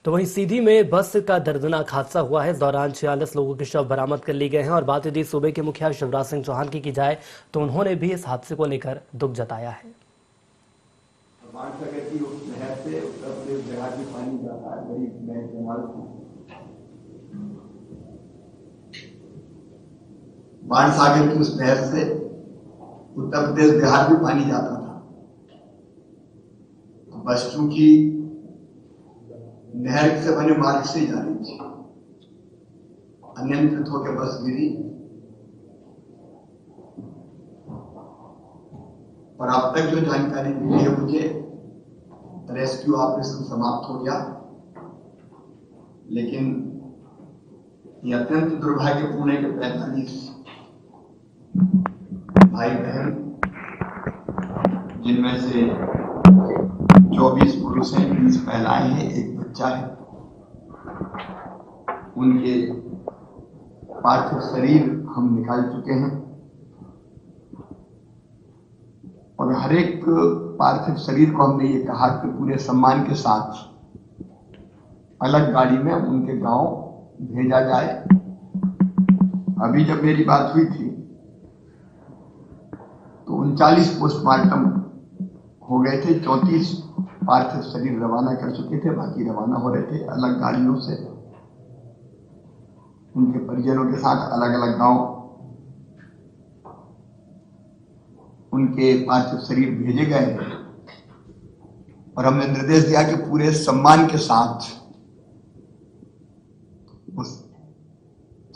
तो वहीं सीधी में बस का दर्दनाक हादसा हुआ है। इस दौरान 46 लोगों के शव बरामद कर लिए गए हैं। और बात यदि सूबे के मुखिया शिवराज सिंह चौहान की जाए तो उन्होंने भी इस हादसे को लेकर दुख जताया है। बाणसागर की उस नहर से उत्तर प्रदेश बिहार में पानी जाता है, गरीब मैं इस्तेमाल बाणसागर की उस नहर से उत्तर प्रदेश बिहार में पानी जाता था। बस चूंकि नहर से बने मार्ग से जा रही थी, अनियंत्रित होकर बस गिरी और अब तक जो जानकारी मिली है मुझे, रेस्क्यू ऑपरेशन समाप्त हो गया। लेकिन यह अत्यंत दुर्भाग्यपूर्ण है कि 45 भाई बहन, जिनमें से 24 पुरुष हैं, 20 महिलाएं हैं, एक बच्चा है, उनके पार्थिव शरीर हम निकाल चुके हैं। और हर एक पार्थिव शरीर को हमने ये कहा कि पूरे सम्मान के साथ अलग गाड़ी में उनके गांव भेजा जाए। अभी जब मेरी बात हुई थी तो 39 पोस्टमार्टम हो गए थे, 34 पार्थिव शरीर रवाना कर चुके थे, बाकी रवाना हो रहे थे अलग गाड़ियों से। उनके परिजनों के साथ अलग अलग गांव उनके पार्थिव शरीर भेजे गए और हमने निर्देश दिया कि पूरे सम्मान के साथ उस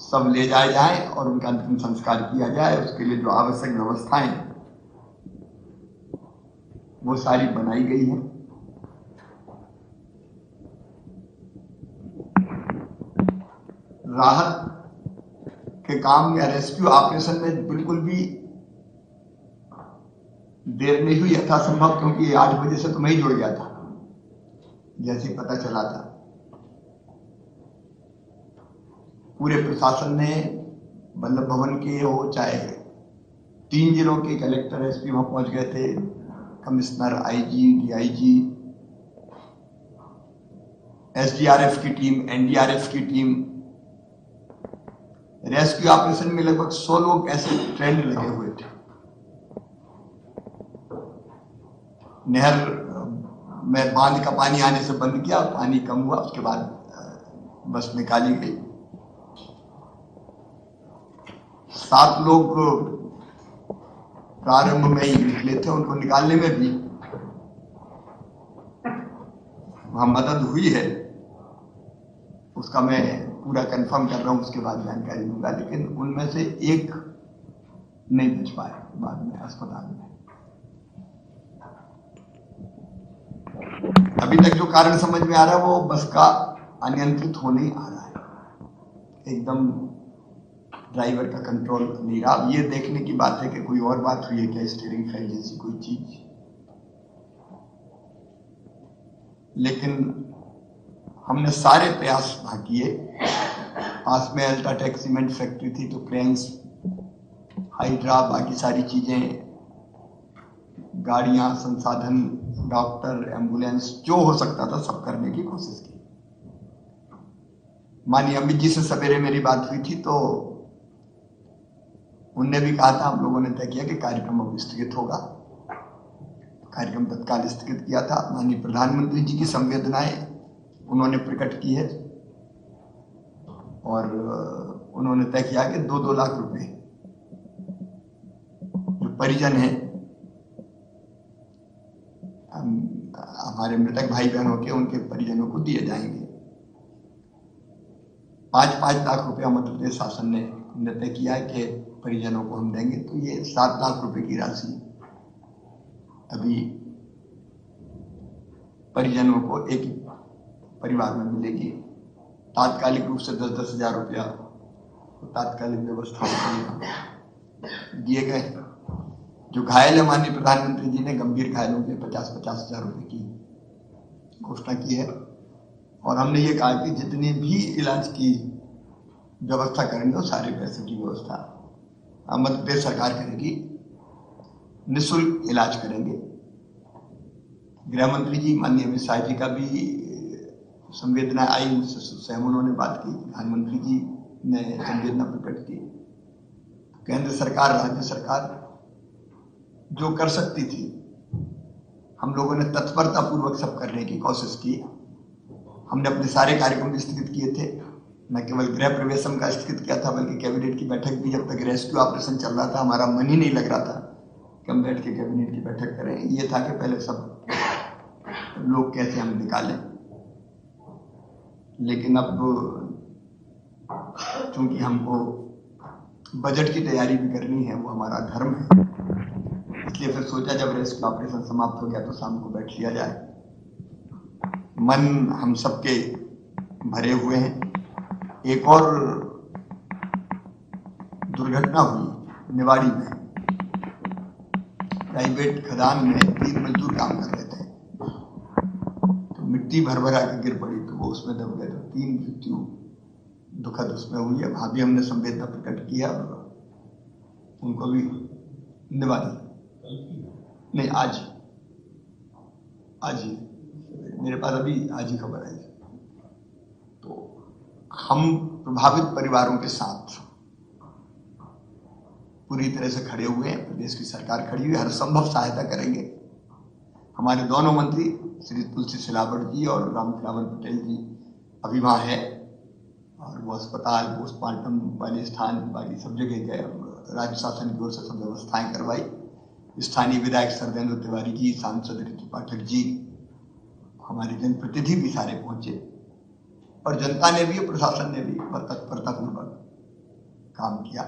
सब ले जाए जाए और उनका अंतिम संस्कार किया जाए। उसके लिए जो आवश्यक व्यवस्थाएं वो सारी बनाई गई है। राहत के काम या रेस्क्यू ऑपरेशन में बिल्कुल भी देर नहीं हुई यथासंभव, क्योंकि 8 बजे से तो मैं ही जुड़ गया था जैसे पता चला था। पूरे प्रशासन ने, वल्लभ भवन के हो चाहे 3 जिलों के कलेक्टर एसपी वहां पहुंच गए थे, कमिश्नर, आईजी, डीआईजी, एसडीआरएफ की टीम, एनडीआरएफ की टीम। रेस्क्यू ऑपरेशन में लगभग 100 लोग ऐसे ट्रेंड लगे हुए थे। नहर में बांध का पानी आने से बंद किया, पानी कम हुआ, उसके बाद बस निकाली गई। 7 लोग प्रारंभ में ही निकले थे, उनको निकालने में भी वहां मदद हुई है, उसका मैं पूरा कंफर्म कर रहा हूं, उसके बाद जानकारी दूंगा। लेकिन उनमें से एक नहीं बच पाए बाद में अस्पताल में। अभी तक जो कारण समझ में आ रहा है वो बस का अनियंत्रित होने ही आ रहा है, एकदम ड्राइवर का कंट्रोल नहीं रहा। अब ये देखने की बात है कि कोई और बात हुई है क्या, स्टीयरिंग फेल जैसी कोई चीज। लेकिन हमने सारे प्रयास किए। पास में अल्ट्राटेक सीमेंट फैक्ट्री थी, तो क्रेन्स, हाइड्रा, बाकी सारी चीजें, गाड़ियां, संसाधन, डॉक्टर, एम्बुलेंस, जो हो सकता था सब करने की कोशिश की। माननीय अमित जी से सवेरे मेरी बात हुई थी तो उनने भी कहा था, हम लोगों ने तय किया कि कार्यक्रम अब स्थगित होगा। कार्यक्रम तत्काल स्थगित किया था। माननीय प्रधानमंत्री जी की संवेदनाएं उन्होंने प्रकट की है और उन्होंने तय किया कि 2-2 लाख रुपए जो परिजन हैं हमारे मृतक भाई बहनों के, उनके परिजनों को दिए जाएंगे। 5-5 लाख रुपया मध्य प्रदेश शासन ने तय किया है कि परिजनों को हम देंगे। तो ये 7 लाख रुपए की राशि अभी परिजनों को एक परिवार में मिलेगी। तात्कालिक रूप से 10-10 हजार रुपया तो तात्कालिक व्यवस्था दिए गए। जो घायल है, माननीय प्रधानमंत्री जी ने गंभीर घायलों के 50-50 हजार रुपए की घोषणा की है। और हमने ये कहा कि जितनी भी इलाज की व्यवस्था करेंगे वो सारे पैसे की व्यवस्था मध्य प्रदेश सरकार करेगी, निःशुल्क इलाज करेंगे। गृह मंत्री जी, माननीय अमित शाह जी का भी संवेदना आई, मुझसे स्वयं उन्होंने बात की, प्रधानमंत्री जी ने संवेदना प्रकट की। केंद्र सरकार, राज्य सरकार जो कर सकती थी, हम लोगों ने तत्परता पूर्वक सब करने की कोशिश की। हमने अपने सारे कार्यक्रम स्थगित किए थे, न केवल गृह प्रवेशम का स्थगित किया था, बल्कि कैबिनेट की बैठक भी, जब तक रेस्क्यू ऑपरेशन चल रहा था, हमारा मन ही नहीं लग रहा था कि हम बैठ के कैबिनेट की बैठक करें। ये था कि पहले सब लोग कैसे हम निकालें। लेकिन अब चूंकि हमको बजट की तैयारी भी करनी है, वो हमारा धर्म है, इसलिए फिर सोचा जब रेस्क्यू ऑपरेशन समाप्त हो गया तो शाम को बैठ लिया जाए। मन हम सबके भरे हुए हैं। एक और दुर्घटना हुई निवाड़ी में, प्राइवेट खदान में 3 मजदूर काम कर रहे थे, तो मिट्टी भर भरा के गिर पड़ी, तो वो उसमें दब गए, तो 3 मृत्यु दुखद उसमें हुई है। वहां भी हमने संवेदना प्रकट किया और उनको भी निवाड़ी नहीं, आज ही मेरे पास अभी आज ही खबर आई। तो हम प्रभावित परिवारों के साथ पूरी तरह से खड़े हुए हैं। प्रदेश की सरकार खड़ी हुई है, हर संभव सहायता करेंगे। हमारे दोनों मंत्री श्री तुलसी सिलावट जी और रामखिलावन पटेल जी अभी वहां है, और वो अस्पताल, पोस्टमार्टम वाले स्थान बाकी सब जगह गए, राज्य शासन की ओर से सब व्यवस्थाएं करवाई। स्थानीय विधायक सरदेंद्र तिवारी जी, सांसद ऋतु पाठक जी, हमारे जनप्रतिनिधि भी सारे पहुंचे, और जनता ने भी, प्रशासन ने भी तत्परता पूर्वक काम किया।